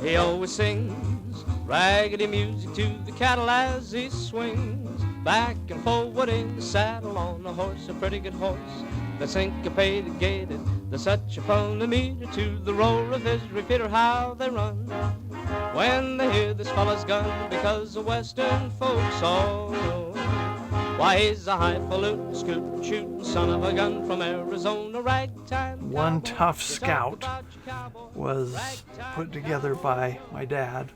He always sings raggedy music to the cattle as he swings back and forward in the saddle on a horse, a pretty good horse that's syncopated, gated. There's such a phonometer to the roar of his repeater, how they run when they hear this fella's gun, because the western folks all know why he's a highfalutin, scootin', shootin' son of a gun from Arizona, ragtime. One Tough Scout was put together by my dad,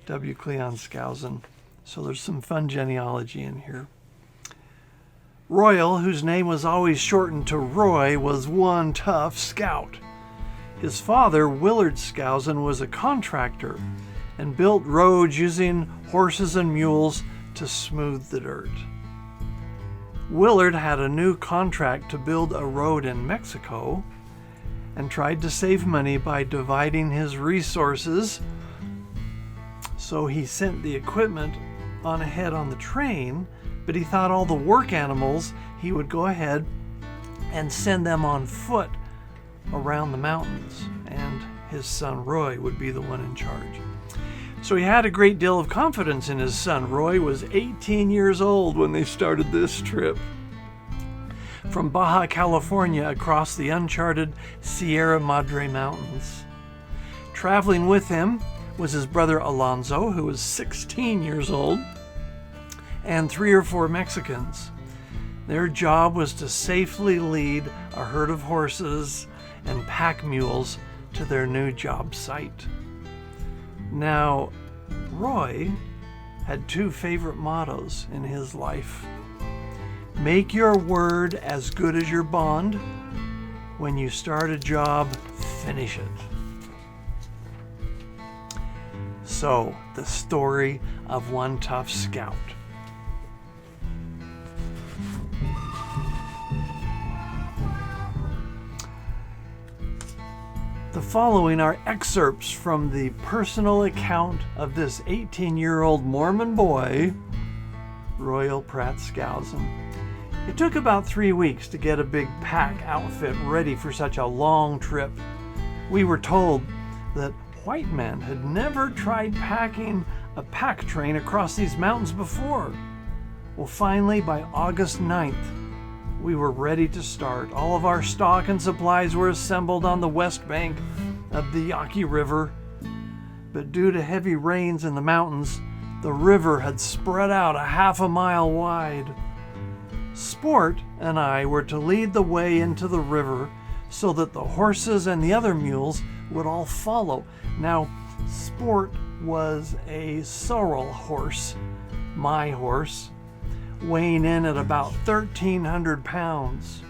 W. Cleon Skousen. So there's some fun genealogy in here. Royal, whose name was always shortened to Roy, was one tough scout. His father, Willard Skousen, was a contractor and built roads using horses and mules to smooth the dirt. Willard had a new contract to build a road in Mexico and tried to save money by dividing his resources. So he sent the equipment on ahead on the train, but he thought all the work animals, he would go ahead and send them on foot around the mountains, and his son Roy would be the one in charge. So he had a great deal of confidence in his son. Roy was 18 years old when they started this trip from Baja California across the uncharted Sierra Madre Mountains. Traveling with him was his brother Alonzo, who was 16 years old, and 3 or 4 Mexicans. Their job was to safely lead a herd of horses and pack mules to their new job site. Now, Roy had 2 favorite mottos in his life. Make your word as good as your bond. When you start a job, finish it. So, the story of one tough scout. The following are excerpts from the personal account of this 18-year-old Mormon boy, Royal Pratt Skousen. It took about 3 weeks to get a big pack outfit ready for such a long trip. We were told that white men had never tried packing a pack train across these mountains before. Well, finally, by August 9th, we were ready to start. All of our stock and supplies were assembled on the west bank of the Yaqui River. But due to heavy rains in the mountains, the river had spread out a half a mile wide. Sport and I were to lead the way into the river so that the horses and the other mules would all follow. Now, Sport was a sorrel horse, my horse, weighing in at about 1,300 pounds.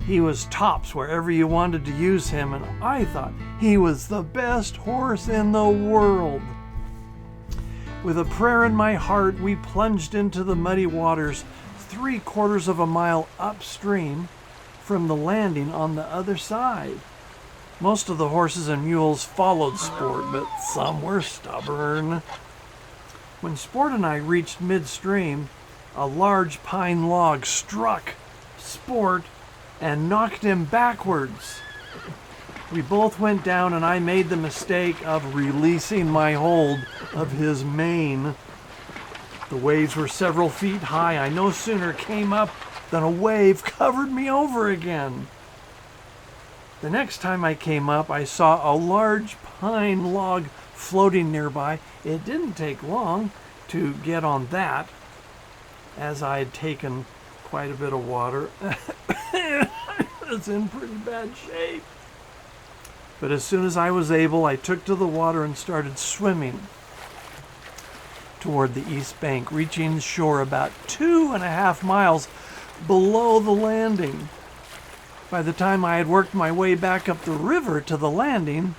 He was tops wherever you wanted to use him, and I thought he was the best horse in the world. With a prayer in my heart, we plunged into the muddy waters 3/4 of a mile upstream from the landing on the other side. Most of the horses and mules followed Sport, but some were stubborn. When Sport and I reached midstream, a large pine log struck Sport and knocked him backwards. We both went down, and I made the mistake of releasing my hold of his mane. The waves were several feet high. I no sooner came up than a wave covered me over again. The next time I came up, I saw a large pine log floating nearby. It didn't take long to get on that, as I had taken quite a bit of water. It's in pretty bad shape. But as soon as I was able, I took to the water and started swimming toward the east bank, reaching shore about 2.5 miles below the landing. By the time I had worked my way back up the river to the landing,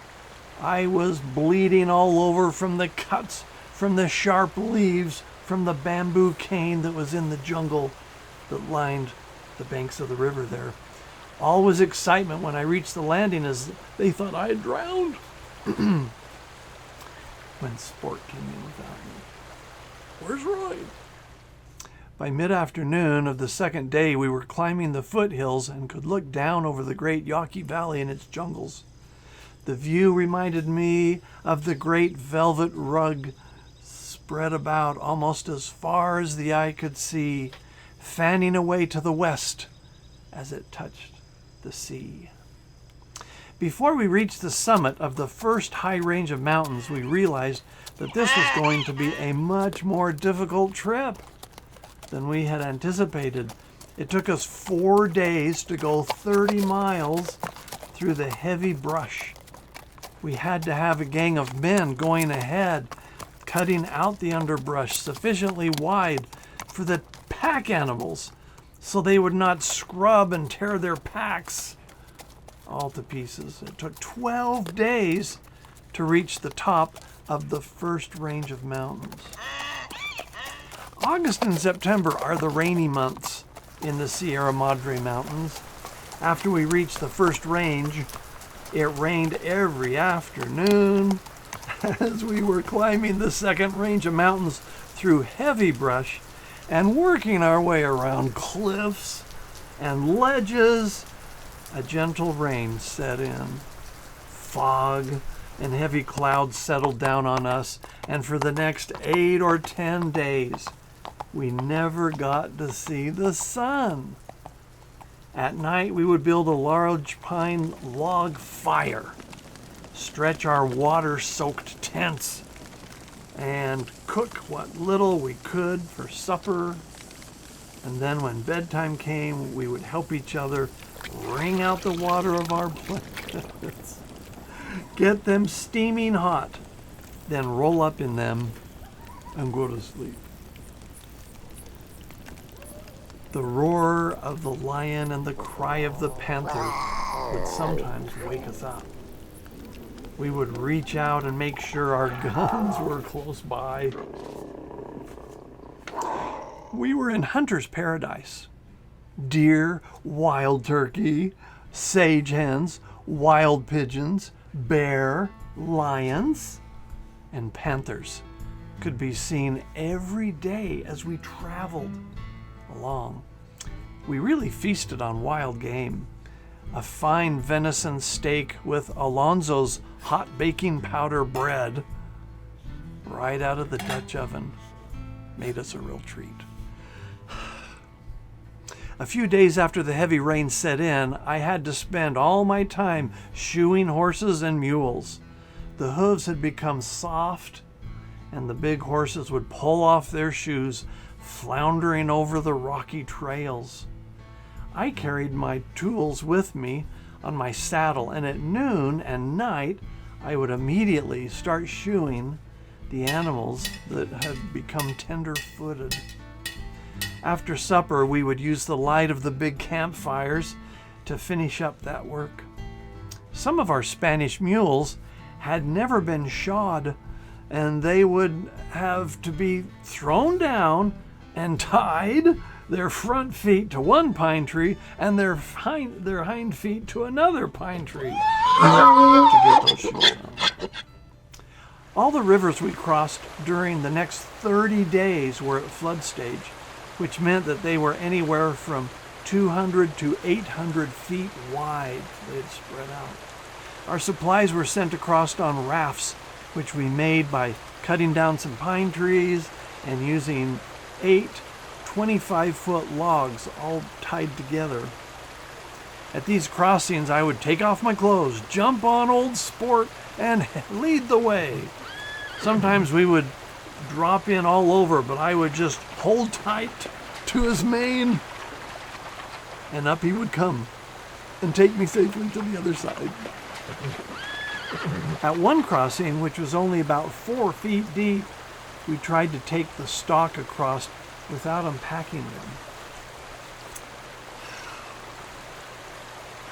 I was bleeding all over from the cuts, from the sharp leaves, from the bamboo cane that was in the jungle that lined the banks of the river there. All was excitement when I reached the landing, as they thought I had drowned. When Sport came in without me. Where's Roy? By mid-afternoon of the second day, we were climbing the foothills and could look down over the great Yaqui Valley and its jungles. The view reminded me of the great velvet rug spread about almost as far as the eye could see, fanning away to the west as it touched the sea. Before we reached the summit of the first high range of mountains, we realized that this was going to be a much more difficult trip than we had anticipated. It took us 4 days to go 30 miles through the heavy brush. We had to have a gang of men going ahead, cutting out the underbrush sufficiently wide for the pack animals so they would not scrub and tear their packs all to pieces. It took 12 days to reach the top of the first range of mountains. August and September are the rainy months in the Sierra Madre Mountains. After we reached the first range, it rained every afternoon as we were climbing the second range of mountains through heavy brush and working our way around cliffs and ledges. A gentle rain set in. Fog and heavy clouds settled down on us, and for the next 8 or 10 days, we never got to see the sun. At night, we would build a large pine log fire, stretch our water-soaked tents, and cook what little we could for supper. And then when bedtime came, we would help each other wring out the water of our blankets, get them steaming hot, then roll up in them and go to sleep. The roar of the lion and the cry of the panther would sometimes wake us up. We would reach out and make sure our guns were close by. We were in hunter's paradise. Deer, wild turkey, sage hens, wild pigeons, bear, lions, and panthers could be seen every day as we traveled along. We really feasted on wild game. A fine venison steak with Alonzo's hot baking powder bread right out of the Dutch oven made us a real treat. A few days after the heavy rain set in, I had to spend all my time shoeing horses and mules. The hooves had become soft, and the big horses would pull off their shoes, floundering over the rocky trails. I carried my tools with me on my saddle, and at noon and night, I would immediately start shoeing the animals that had become tender-footed. After supper, we would use the light of the big campfires to finish up that work. Some of our Spanish mules had never been shod, and they would have to be thrown down and tied, their front feet to one pine tree and their hind feet to another pine tree to get those shoes on. All the rivers we crossed during the next 30 days were at flood stage, which meant that they were anywhere from 200 to 800 feet wide. They'd spread out. Our supplies were sent across on rafts, which we made by cutting down some pine trees and using 8 25-foot logs all tied together. At these crossings, I would take off my clothes, jump on Old Sport, and lead the way. Sometimes we would drop in all over, but I would just hold tight to his mane, and up he would come and take me safely to the other side. At one crossing, which was only about 4 feet deep, we tried to take the stock across without unpacking them.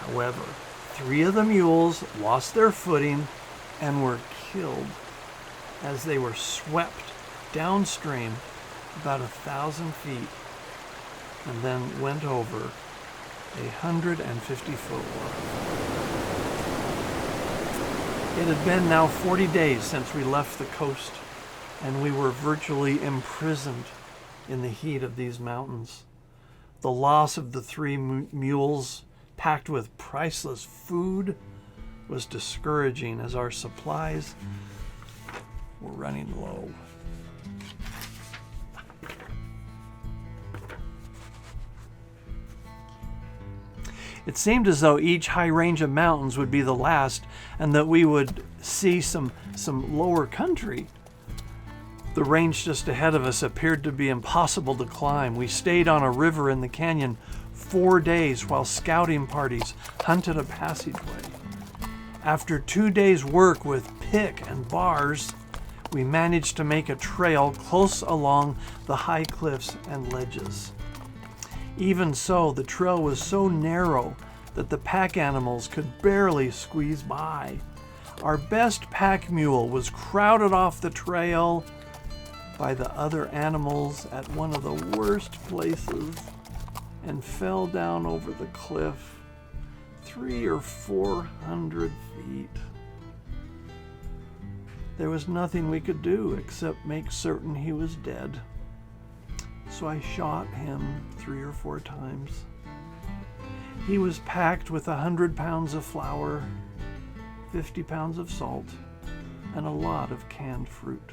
However, 3 of the mules lost their footing and were killed as they were swept downstream about 1,000 feet and then went over 150-foot wall. It had been now 40 days since we left the coast, and we were virtually imprisoned in the heat of these mountains. The loss of the 3 mules packed with priceless food was discouraging as our supplies were running low. It seemed as though each high range of mountains would be the last, and that we would see some lower country. The range just ahead of us appeared to be impossible to climb. We stayed on a river in the canyon 4 days while scouting parties hunted a passageway. After 2 days' work with pick and bars, we managed to make a trail close along the high cliffs and ledges. Even so, the trail was so narrow that the pack animals could barely squeeze by. Our best pack mule was crowded off the trail by the other animals at one of the worst places and fell down over the cliff 300 or 400 feet. There was nothing we could do except make certain he was dead. So I shot him 3 or 4 times. He was packed with 100 pounds of flour, 50 pounds of salt, and a lot of canned fruit.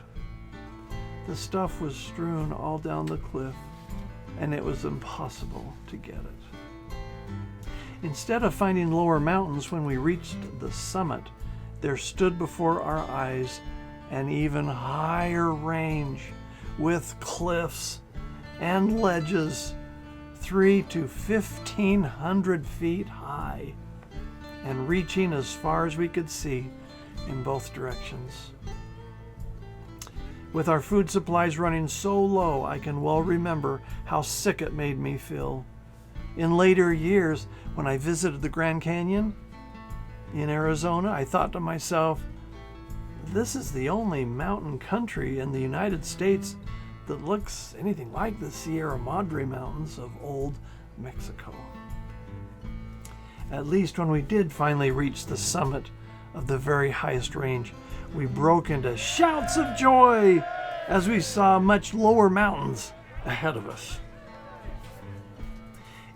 The stuff was strewn all down the cliff, and it was impossible to get it. Instead of finding lower mountains when we reached the summit, there stood before our eyes an even higher range with cliffs and ledges 300 to 1,500 feet high and reaching as far as we could see in both directions. With our food supplies running so low, I can well remember how sick it made me feel. In later years, when I visited the Grand Canyon in Arizona, I thought to myself, this is the only mountain country in the United States that looks anything like the Sierra Madre Mountains of old Mexico. At least when we did finally reach the summit of the very highest range, we broke into shouts of joy as we saw much lower mountains ahead of us.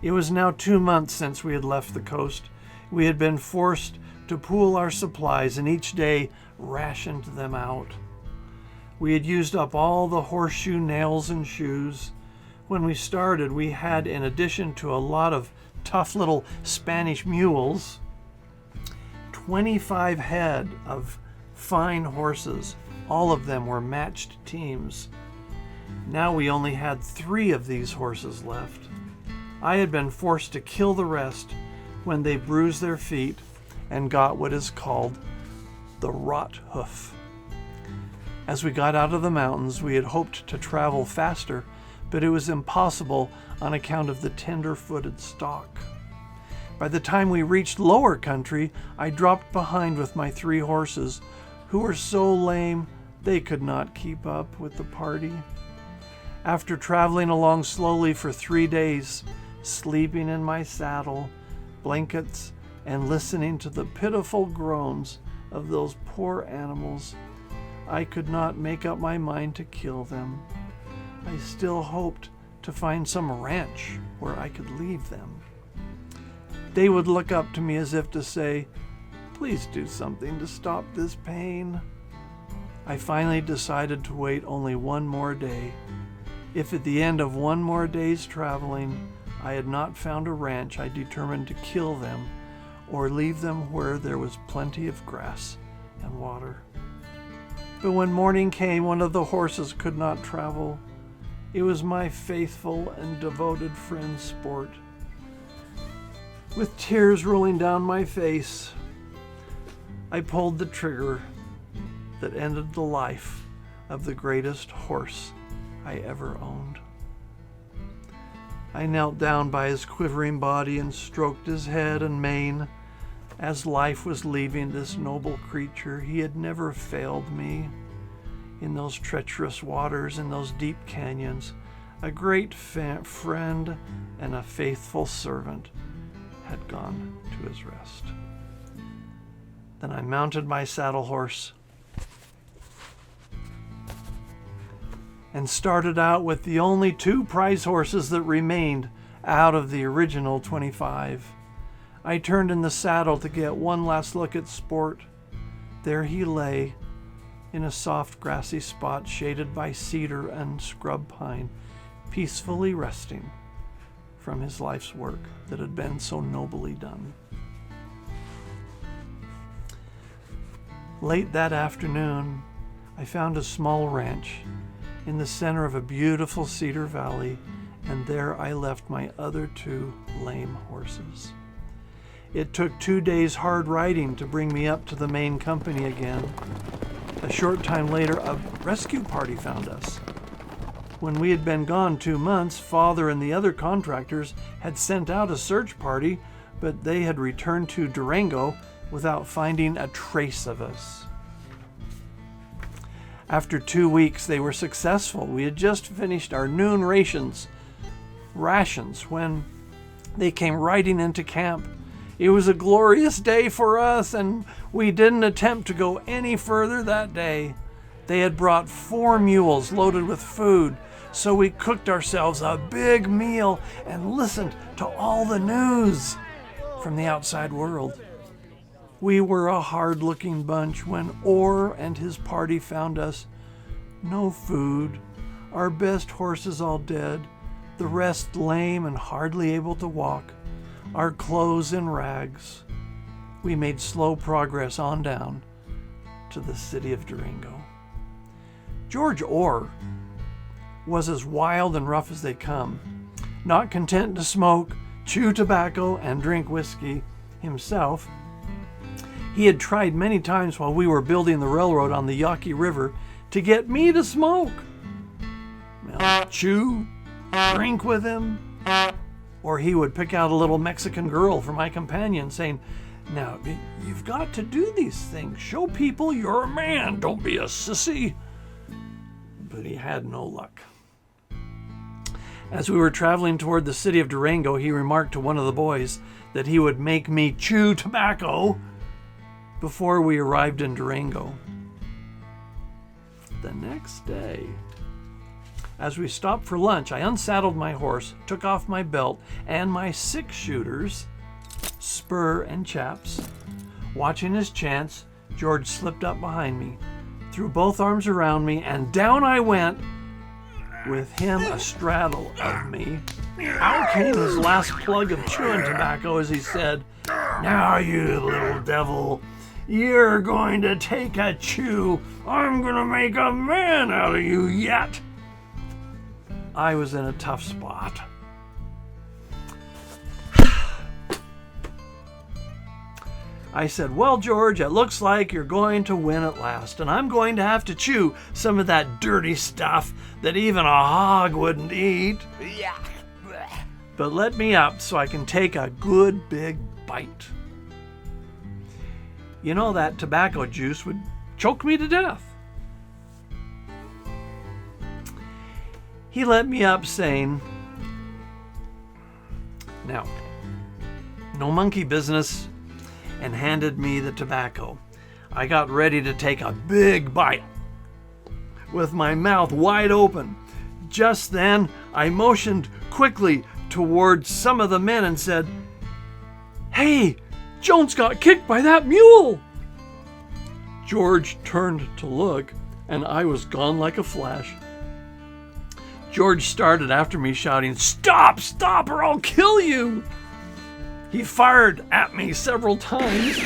It was now 2 months since we had left the coast. We had been forced to pool our supplies and each day rationed them out. We had used up all the horseshoe nails and shoes. When we started, we had, in addition to a lot of tough little Spanish mules, 25 head of fine horses. All of them were matched teams. Now we only had 3 of these horses left. I had been forced to kill the rest when they bruised their feet and got what is called the rot hoof. As we got out of the mountains, we had hoped to travel faster, but it was impossible on account of the tender-footed stock. By the time we reached lower country, I dropped behind with my 3 horses, who were so lame they could not keep up with the party. After traveling along slowly for 3 days, sleeping in my saddle, blankets, and listening to the pitiful groans of those poor animals, I could not make up my mind to kill them. I still hoped to find some ranch where I could leave them. They would look up to me as if to say, "Please do something to stop this pain." I finally decided to wait only 1 more day. If at the end of 1 more day's traveling I had not found a ranch, I determined to kill them or leave them where there was plenty of grass and water. But when morning came, one of the horses could not travel. It was my faithful and devoted friend Sport. With tears rolling down my face, I pulled the trigger that ended the life of the greatest horse I ever owned. I knelt down by his quivering body and stroked his head and mane. As life was leaving this noble creature, he had never failed me. In those treacherous waters, in those deep canyons, a great friend and a faithful servant had gone to his rest. Then I mounted my saddle horse and started out with the only 2 prize horses that remained out of the original 25. I turned in the saddle to get one last look at Sport. There he lay, in a soft grassy spot shaded by cedar and scrub pine, peacefully resting from his life's work that had been so nobly done. Late that afternoon, I found a small ranch in the center of a beautiful cedar valley, and there I left my other 2 lame horses. It took 2 days hard riding to bring me up to the main company again. A short time later, a rescue party found us. When we had been gone 2 months, Father and the other contractors had sent out a search party, but they had returned to Durango without finding a trace of us. After 2 weeks, they were successful. We had just finished our noon rations when they came riding into camp. It was a glorious day for us, and we didn't attempt to go any further that day. They had brought 4 mules loaded with food, so we cooked ourselves a big meal and listened to all the news from the outside world. We were a hard-looking bunch when Orr and his party found us. No food, our best horses all dead, the rest lame and hardly able to walk, our clothes in rags. We made slow progress on down to the city of Durango. George Orr was as wild and rough as they come. Not content to smoke, chew tobacco, and drink whiskey himself, he had tried many times while we were building the railroad on the Yaqui River to get me to smoke. Well, chew, drink with him, or he would pick out a little Mexican girl for my companion, saying, "Now, you've got to do these things. Show people you're a man. Don't be a sissy." But he had no luck. As we were traveling toward the city of Durango, he remarked to one of the boys that he would make me chew tobacco before we arrived in Durango. The next day, as we stopped for lunch, I unsaddled my horse, took off my belt and my 6-shooters, spur and chaps. Watching his chance, George slipped up behind me, threw both arms around me, and down I went with him astraddle of me. Out came his last plug of chewing tobacco as he said, "Now, you little devil, you're going to take a chew. I'm going to make a man out of you yet." I was in a tough spot. I said, "Well, George, it looks like you're going to win at last, and I'm going to have to chew some of that dirty stuff that even a hog wouldn't eat. But let me up so I can take a good big bite. You know, that tobacco juice would choke me to death." He let me up, saying, "Now, no monkey business," and handed me the tobacco. I got ready to take a big bite with my mouth wide open. Just then, I motioned quickly towards some of the men and said, "Hey, Jones got kicked by that mule." George turned to look, and I was gone like a flash. George started after me, shouting, "Stop, stop, or I'll kill you!" He fired at me several times,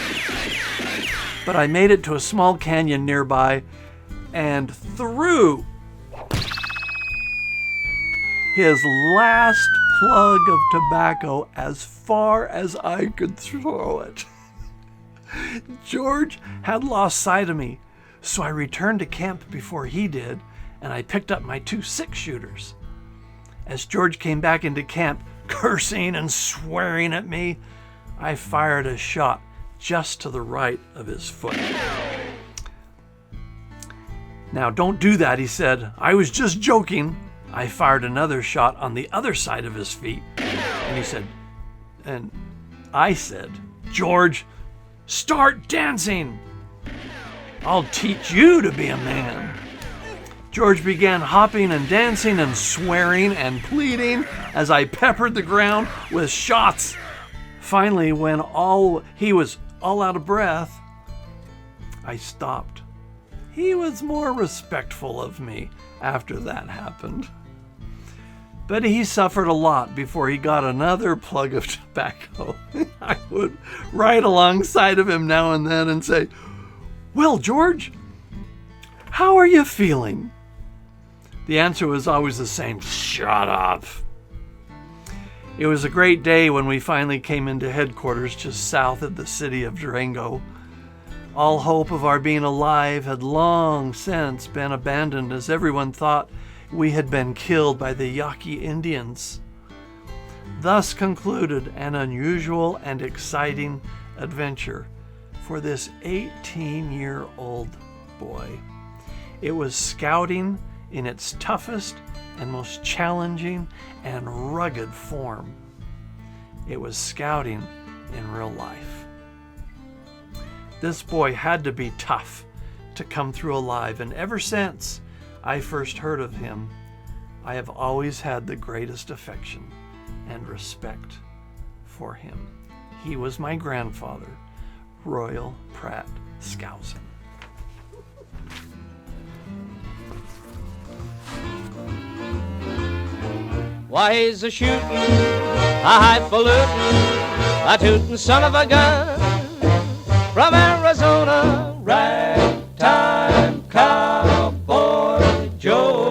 but I made it to a small canyon nearby and threw his last plug of tobacco as far as I could throw it. George had lost sight of me, so I returned to camp before he did, and I picked up my 2 6-shooters. As George came back into camp, cursing and swearing at me, I fired a shot just to the right of his foot. "Now, don't do that," he said. "I was just joking." I fired another shot on the other side of his feet. And I said, "George, start dancing. I'll teach you to be a man." George began hopping and dancing and swearing and pleading as I peppered the ground with shots Finally, when he was all out of breath, I stopped. He was more respectful of me after that happened. But he suffered a lot before he got another plug of tobacco. I would ride alongside of him now and then and say, "Well, George, how are you feeling?" The answer was always the same: "Shut up." It was a great day when we finally came into headquarters just south of the city of Durango. All hope of our being alive had long since been abandoned, as everyone thought we had been killed by the Yaqui Indians. Thus concluded an unusual and exciting adventure for this 18-year-old boy. It was scouting in its toughest and most challenging and rugged form. It was scouting in real life. This boy had to be tough to come through alive, and ever since I first heard of him, I have always had the greatest affection and respect for him. He was my grandfather, Royal Pratt Skousen. Why, he's a shootin', a highfalutin', a tootin' son of a gun from Arizona, ragtime cowboy Joe.